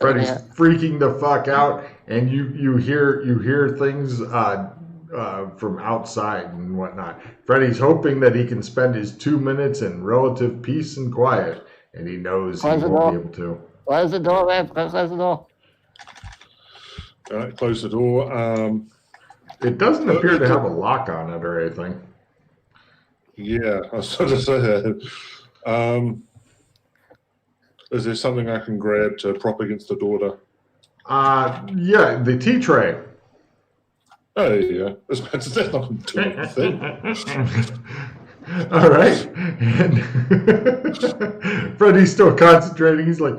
Freddy's freaking the fuck out, and you hear things from outside and whatnot. Freddy's hoping that he can spend his 2 minutes in relative peace and quiet, and he knows he won't be able to. Close the door, man. Close the door. All right, close the door. It doesn't appear to have a lock on it or anything. Yeah, I was going to say that. Is there something I can grab to prop against the door? Yeah, the tea tray. Oh, yeah. That's not too much thing. All right. And Freddy's still concentrating. He's like,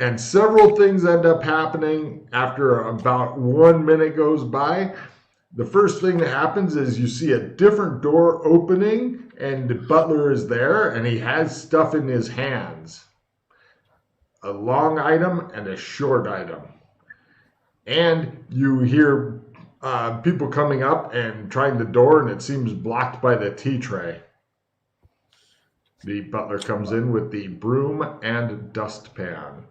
and several things end up happening after about 1 minute goes by. The first thing that happens is you see a different door opening, and the butler is there, and he has stuff in his hands. A long item and a short item. And you hear people coming up and trying the door, and it seems blocked by the tea tray. The butler comes in with the broom and dustpan.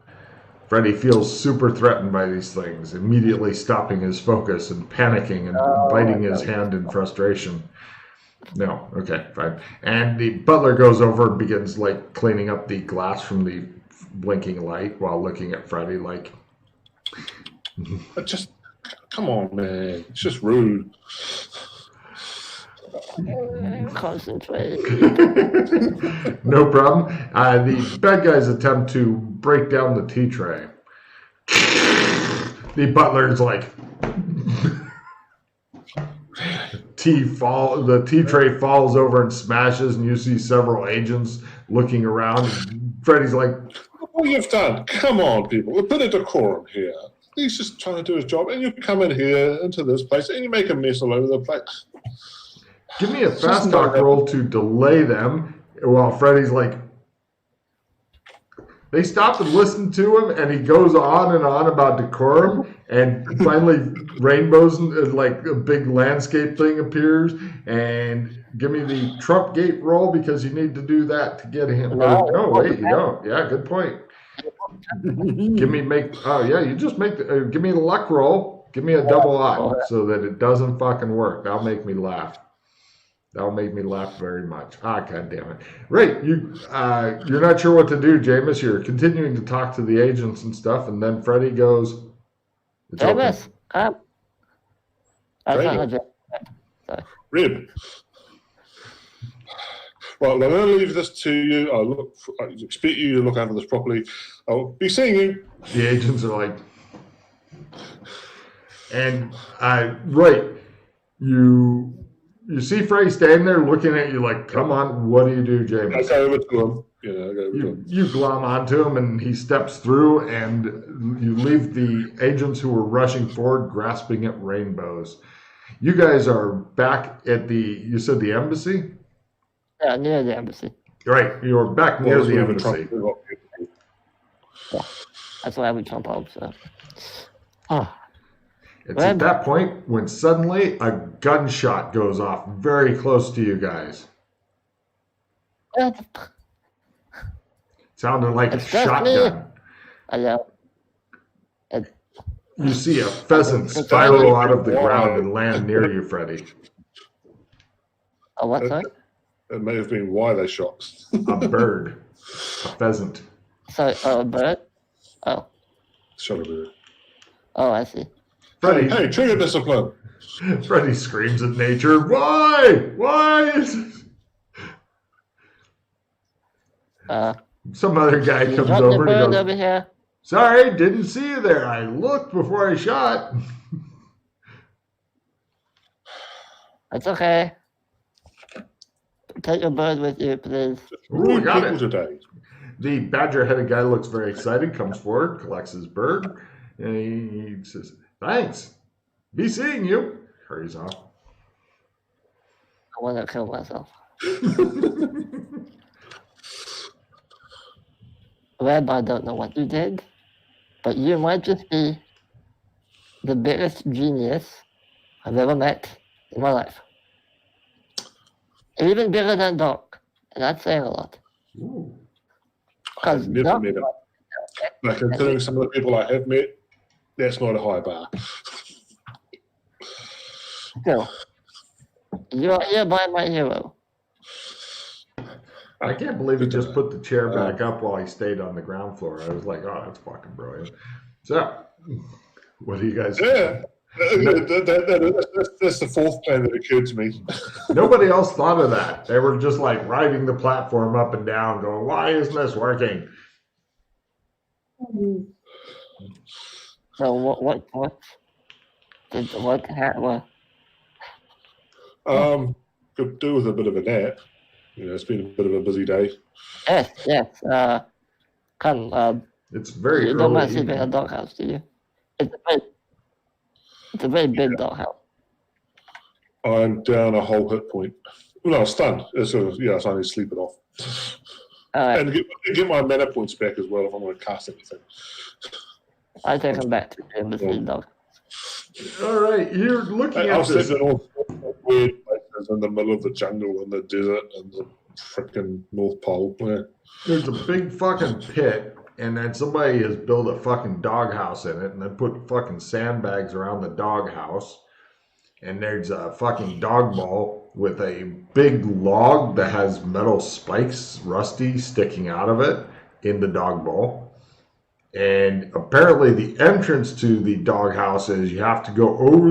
Freddy feels super threatened by these things, immediately stopping his focus and panicking and biting his hand in frustration. No, okay, fine. And the butler goes over and begins like cleaning up the glass from the blinking light while looking at Freddy like... Just, come on, man. It's just rude. Concentrate. No problem. The bad guys attempt to break down the tea tray. The butler's like... The tea tray falls over and smashes, and you see several agents looking around. Freddy's like... What you've done? Come on, people. A bit of decorum here. He's just trying to do his job, and you come in here into this place, and you make a mess all over the place. Give me a fast talk roll to delay them, while Freddy's like, They stop and listen to him, and he goes on and on about decorum, and finally rainbows and like a big landscape thing appears, and give me the Trump gate roll because you need to do that to get him. No, wait, you don't. Yeah, good point. You just make give me the luck roll. Give me a double luck so that it doesn't fucking work. That'll make me laugh. That'll make me laugh very much. God damn it. Right, you're not sure what to do, Jameis. You're continuing to talk to the agents and stuff, and then Freddy goes, Jameis, come. Rib. Well, I'm going to leave this to you. I expect you to look after this properly. I'll be seeing you. The agents are like, and right, you see Freddy standing there looking at you like, come on, what do you do, James? I go over to him. You glom onto him, and he steps through, and you leave the agents who were rushing forward grasping at rainbows. You guys are back at you said the embassy? Yeah, near the embassy. Right, you're back near the embassy. Yeah, that's why I would jump out. So. It's at that point when suddenly a gunshot goes off very close to you guys. Sounded like a shotgun. You see a pheasant spiral out of the ground and land near you, Freddy. A what, sorry? It may have been why they shot. A bird. A pheasant. So, a bird? Oh. Shot a bird. Oh, I see. Freddy, hey, trigger discipline. Freddy screams at nature. Why? Why is some other guy comes over and goes, over here. Sorry, didn't see you there. I looked before I shot. That's okay. Take your bird with you, please. Ooh, got it. Today. The badger-headed guy looks very excited, comes forward, collects his bird, and he says, thanks. Be seeing you. Hurries off. I want to kill myself. Reb, I don't know what you did, but you might just be the biggest genius I've ever met in my life. Even bigger than Doc, and that's saying a lot. I've never met him. But considering some of the people I have met, that's not a high bar. Still, you are hereby my hero. I can't believe he just put the chair back up while he stayed on the ground floor. I was like, oh, that's fucking brilliant. So, what do you guys Yeah. That's the fourth plan that occurred to me. Nobody else thought of that. They were just like riding the platform up and down going, why isn't this working? So what Could do with a bit of a nap. It's been a bit of a busy day. Yes. It's very you don't mind early sleeping in a doghouse, do you? It's a very big doghouse. I'm down a whole hit point. No, stunned. So I need to sleep it off. And get my mana points back as well if I'm going to cast anything. I take them back to the embassy dog. All right, you're looking at I've this. in all weird places in the middle of the jungle and the desert and the freaking North Pole. Yeah. There's a big fucking pit, and then somebody has built a fucking doghouse in it, and then put fucking sandbags around the doghouse. And there's a fucking dog bowl with a big log that has metal spikes, rusty, sticking out of it in the dog bowl. And apparently the entrance to the doghouse is you have to go over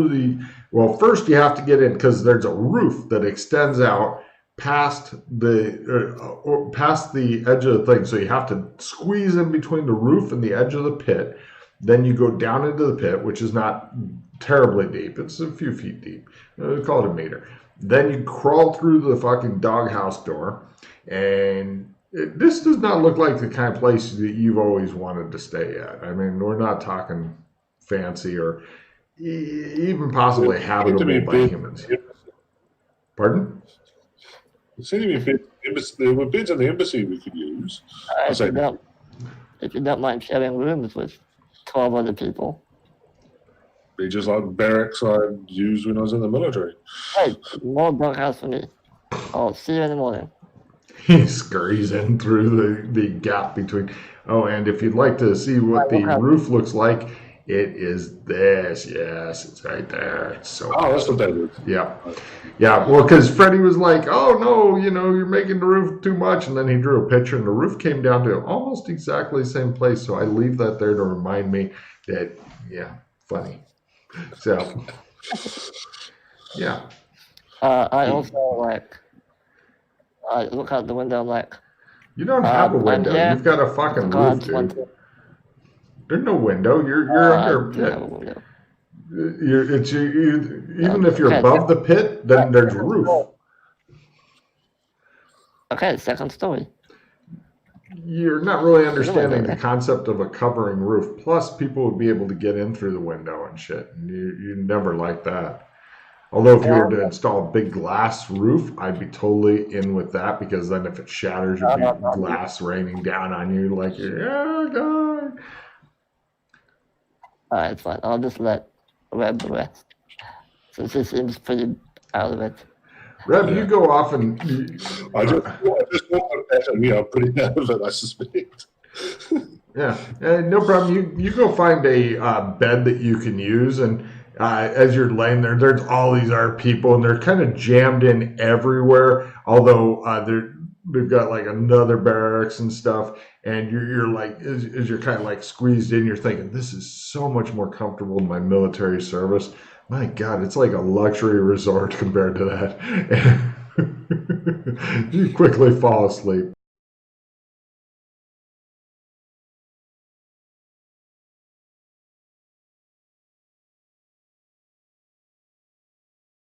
first you have to get in because there's a roof that extends out past the edge of the thing. So you have to squeeze in between the roof and the edge of the pit. Then you go down into the pit, which is not terribly deep. It's a few feet deep. We call it a meter. Then you crawl through the fucking doghouse door, and this does not look like the kind of place that you've always wanted to stay at. I mean, we're not talking fancy or even possibly habitable by humans. Pardon? There seemed to be there were beds in the embassy we could use. if you don't mind sharing rooms with 12 other people. Be just like barracks I used when I was in the military. Hey, more bunkhouse for me. I'll see you in the morning. He scurries in through the gap between. Oh, and if you'd like to see what the roof looks like, it is this. Yes, it's right there. It's so Oh, that's what that is. Yeah. Yeah, well, because Freddie was like, oh, no, you're making the roof too much. And then he drew a picture, and the roof came down to almost exactly the same place. So I leave that there to remind me that, funny. So, yeah. I also, I look out the window, you don't have a window. You've got a fucking roof, dude. There's no window. You're under a pit. Have a window. Even if you're above the pit, then there's a roof. Okay, second story. You're not really understanding the concept of a covering roof. Plus, people would be able to get in through the window and shit. And you never like that. Although if you were to install a big glass roof, I'd be totally in with that, because then if it shatters, you'd be glass raining down on you like, yeah, God. Alright, fine. I'll just let Reb rest, since he seems pretty out of it. Reb, you go off and... I just want to pattern me. I'm pretty out of it, I suspect. Yeah, no problem. You go find a bed that you can use, and as you're laying there, there's all these other people, and they're kind of jammed in everywhere, although they've got like another barracks and stuff, and you're like, as you're kind of like squeezed in, you're thinking, this is so much more comfortable than my military service. My God, it's like a luxury resort compared to that. You quickly fall asleep.